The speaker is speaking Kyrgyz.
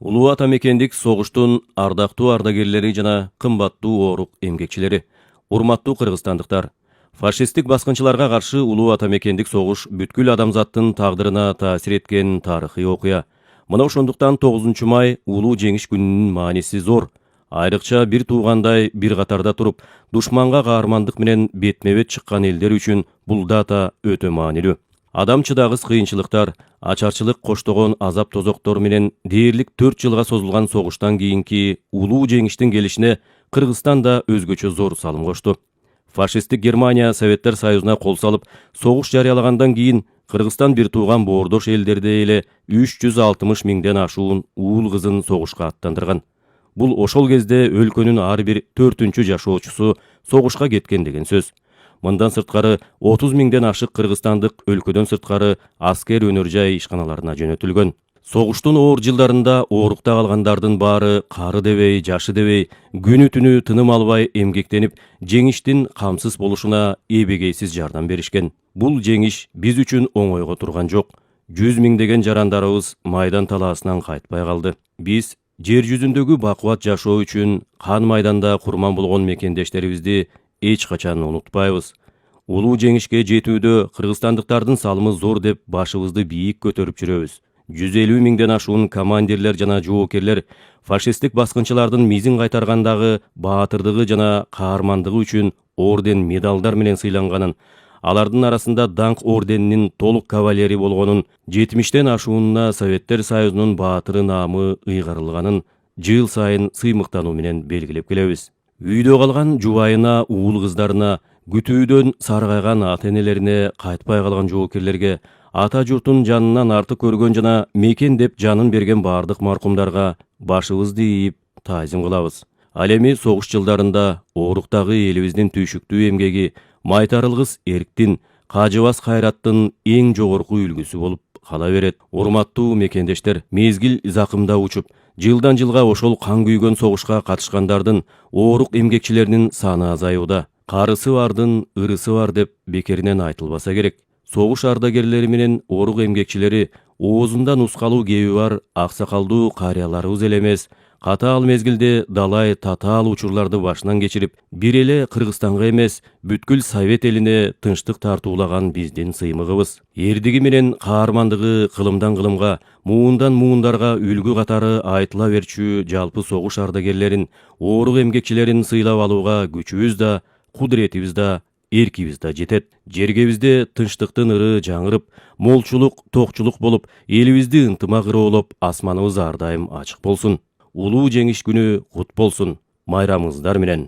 Улуу ата мекендик согуштун ардактуу ардагерлери жана кымбаттуу оорук эмгекчилери. Урматтуу кыргызстандыктар, фашисттик баскынчыларга каршы улуу ата мекендик согуш бүткүл адамзаттын тагдырына таасир эткен тарыхый окуя. Мына ошондуктан 9 май улуу жеңиш күнүнүн мааниси зор. Айрыкча бир туугандай бир катарда туруп, душманга каармандык менен бетме-бет чыккан элдер үчүн бул дата өтө маанилүү. Адам чыдагыс кыйынчылыктар, ачарчылык коштогон азап тозоктор менен дээрлик 4 жылга созулган согуштан кийинки улуу жеңиштин келишине Кыргызстан да өзгөчө зор салым кошту. Фашисттик Германия Советтер Союзуна кол салып, согуш жарыялагандан кийин Кыргызстан бир тууган боордош элдерде эле 360 миңден ашуун уул кызын согушка аттандырган. Бул ошол кезде өлкөнүн ар бир 4-чү жашоочусу согушка кеткен деген сөз. Мындан сырткары 30 миңден ашык кыргызстандык өлкөдөн сырткары аскер өнөр жай ишканаларына жөнөтүлгөн. Согуштун оор жылдарында оорукта калгандардын баары кары дебей, жашы дебей, күнү түнү тыным албай эмгектенип, жеңиштин камсыз болушуна эбегейсиз жардам беришкен. Бул жеңиш биз үчүн оңойго турган жок. 100 миңдеген жарандарыбыз майдан талаасынан кайтпай калды. Биз жер жүзүндөгү бакубат жашоо үчүн кан майданда курман болгон мекендештерибизди эч качан унутпайбыз. Улуу жеңишке жетүүдө кыргызстандыктардын салымы зор деп башыбызды бийик көтөрүп жүрөбүз. 150 миңден ашуун командирлер жана жоокерлер фашисттик баскынчылардын мизин кайтаргандагы баатырдыгы жана каармандыгы үчүн орден медалдар менен сыйланганын, алардын арасында даңк орденинин толук кавалери болгонун, 70тен ашуунуна Советтер Союзунун баатыры наамы ыйгарылганын жыл сайын сыймыктануу менен белгилеп келебиз. Үйдө калган жубайына, уул кыздарына, күтүүдөн саргайган ата-энелерине, кайтпай калган жоокерлерге, ата журтун жанынан артык көргөн жана мекен деп жанын берген бардык маркумдарга башыбызды ийип таазим кылабыз. Ал эми согуш жылдарында ооруктагы элибиздин түйшүктүү эмгеги майтарылгыс эрктин, кажыбас кайраттын эң жогорку үлгүсү болуп кала берет. Урматтуу мекендештер, мезгил закымда учуп, жылдан жылга ошол кан күйгөн согушка катышкандардын, оорук эмгекчилеринин саны азаюуда. Карысы бардын ырысы бар деп бекеринен айтылбаса керек. Согуш ардагерлери менен оорук эмгекчилери оозунда нускалуу кеби бар аксакалдуу карыяларыбыз эле эмес, катаал мезгилде далай татаал учурларды башынан кечирип, бир эле Кыргызстанга эмес, бүткүл Совет элине тынчтык тартуулаган биздин сыймыгыбыз. Эрдиги менен каармандыгы кылымдан кылымга, муундан муундарга үлгү катары айтыла берчү жалпы согуш ардагерлерин, оорук эмгекчилерин сыйлап алууга күчүбүз да, кудуретибиз да, эркибиз да жетет. Жергебизде тынчтыктын ыры жаңырып, молчулук, токчулук болуп, элибизди ынтымак ыроолоп, асманыбыз ар дайым ачык болсун. Улуу жеңиш күнү кут болсун. Майрамыңыздар менен.